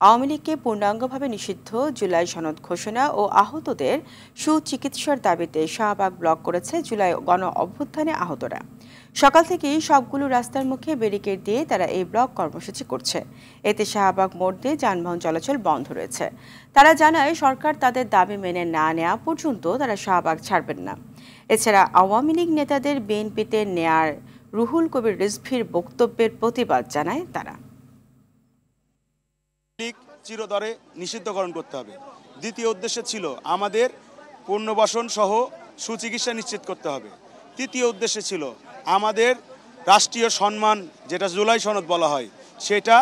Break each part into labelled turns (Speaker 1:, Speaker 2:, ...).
Speaker 1: আওয়ামী লীগকে পূর্ণাঙ্গভাবে নিষিদ্ধ, জুলাই সনদ ঘোষণা ও আহতদের সুচিকিৎসার দাবিতে শাহবাগ ব্লক করেছে জুলাই গণ অভ্যুত্থানে আহতরা। সকাল থেকেই সবগুলো রাস্তার মুখে ব্যারিকেড দিয়ে তারা এই ব্লক কর্মসূচি করছে। এতে শাহবাগ মোড় দিয়ে যানবাহন চলাচল বন্ধ রয়েছে। তারা জানায়, সরকার তাদের দাবি মেনে না নেওয়া পর্যন্ত তারা শাহবাগ ছাড়বেন না। এছাড়া আওয়ামী লীগ নেতাদের বিএনপিতে নেয়ার রুহুল কবির রিজভীর বক্তব্যের প্রতিবাদ জানায় তারা।
Speaker 2: চিরতরে নিষিদ্ধকরণ করতে হবে। দ্বিতীয় উদ্দেশ্য ছিল আমাদের পুনর্বাসন সহ সুচিকিৎসা নিশ্চিত করতে হবে। তৃতীয় উদ্দেশ্য ছিল আমাদের রাষ্ট্রীয় সম্মান, যেটা জুলাই সনদ বলা হয়, সেটা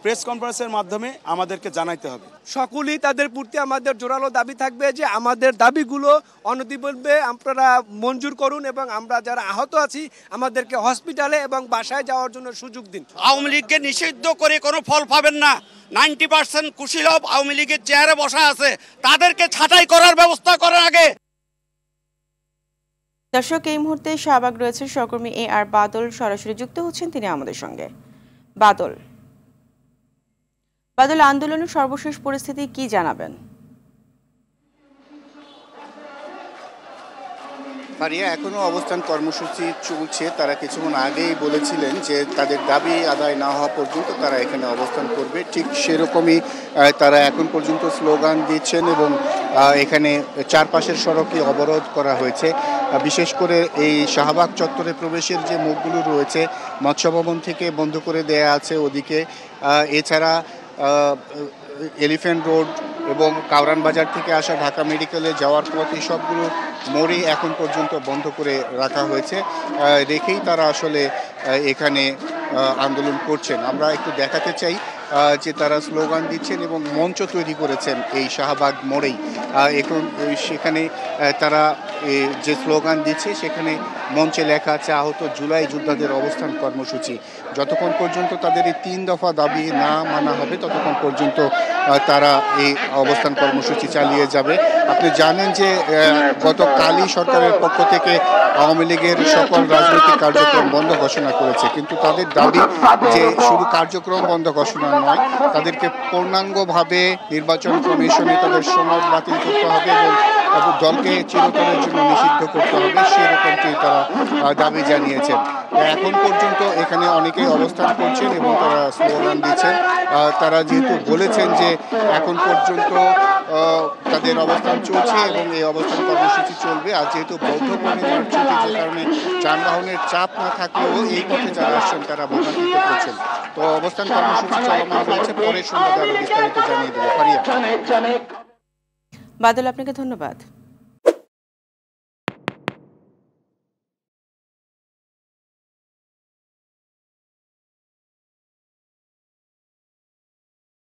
Speaker 2: প্রেস কনফারেন্সের মাধ্যমে আমাদেরকে জানাইতে হবে।
Speaker 3: সকলেই তাদের প্রতি আমাদের জোরালো দাবি থাকবে যে আমাদের দাবিগুলো অনতিবিলম্বে আপনারা মঞ্জুর করুন এবং আমরা যারা আহত আছি আমাদেরকে হসপিটালে এবং বাসায় যাওয়ার জন্য সুযোগ দিন।
Speaker 4: আওয়ামী লীগকে নিষিদ্ধ করে কোনো ফল পাবেন না। 90% কুশীলভ আওয়ামী লীগের চেয়ারে বসা আছে, তাদেরকে ছাঁটাই করার ব্যবস্থা করার আগে।
Speaker 1: দর্শক, এই মুহূর্তে শাহবাগ রয়েছে সহকর্মী আর বাদল, সরাসরি যুক্ত হচ্ছেন তিনি আমাদের সঙ্গে। বাদল, আন্দোলনের সর্বশেষ পরিস্থিতি কি জানাবেন?
Speaker 5: ফারিয়া, এখনো অবস্থান কর্মসূচি চলছে। তারা কিছুক্ষণ আগেই বলেছিলেন যে তাদের দাবি আদায় না হওয়া পর্যন্ত তারা এখানে অবস্থান করবে। ঠিক সেরকমই তারা এখন পর্যন্ত স্লোগান দিচ্ছেন এবং এখানে চারপাশের সড়কই অবরোধ করা হয়েছে। বিশেষ করে এই শাহবাগ চত্বরে প্রবেশের যে মুখগুলো রয়েছে মৎস্য ভবন থেকে বন্ধ করে দেয়া আছে ওদিকে। এছাড়া এলিফ্যান্ট রোড এবং কাউরান বাজার থেকে আসা ঢাকা মেডিকেলে যাওয়ার পথে সবগুলো মোড়ই এখন পর্যন্ত বন্ধ করে রাখা হয়েছে। রেখেই তারা আসলে এখানে আন্দোলন করছেন। আমরা একটু দেখাতে চাই যে তারা স্লোগান দিচ্ছেন এবং মঞ্চ তৈরি করেছেন এই শাহবাগ মোড়েই। এখন সেখানে তারা যে স্লোগান দিচ্ছে সেখানে মঞ্চে লেখা আছে আহত জুলাই যোদ্ধাদের অবস্থান কর্মসূচি। যতক্ষণ পর্যন্ত তাদের এই 3 দফা দাবি না মানা হবে ততক্ষণ পর্যন্ত তারা এই অবস্থান কর্মসূচি চালিয়ে যাবে। আপনি জানেন যে গতকালই সরকারের পক্ষ থেকে আওয়ামী লীগের সকল রাজনৈতিক কার্যক্রম বন্ধ ঘোষণা করেছে, কিন্তু তাদের দাবি যে শুধু কার্যক্রম বন্ধ ঘোষণা নয়, তাদেরকে পূর্ণাঙ্গভাবে নির্বাচন কমিশনে তাদের সনদ বাতিল করতে হবে এবং দলকে চিরতরের জন্য নিষিদ্ধ করতে হবে, সেরকমটি তারা দাবি জানিয়েছেন। এখন পর্যন্ত এখানে অনেকেই অবস্থান করছেন এবং তারা স্লোগান দিচ্ছেন। তারা যেহেতু বলেছেন যে এখন পর্যন্ত তাদের অবস্থান চলছে এবং এই অবস্থান কর্মসূচি চলবে। আর যেহেতু বৌদ্ধ পূর্ণিমার ছুটি, যে কারণে যানবাহনের চাপ না থাকলেও এই পথে যারা আসছেন তারা ভোগান্তিতে পড়ছেন। তো অবস্থান কর্মসূচি চলমান রয়েছে, পরের সন্ধ্যাতে আরো বিস্তারিত জানিয়ে দেবো। ফারিয়া।
Speaker 1: বাদল, আপনাকে ধন্যবাদ।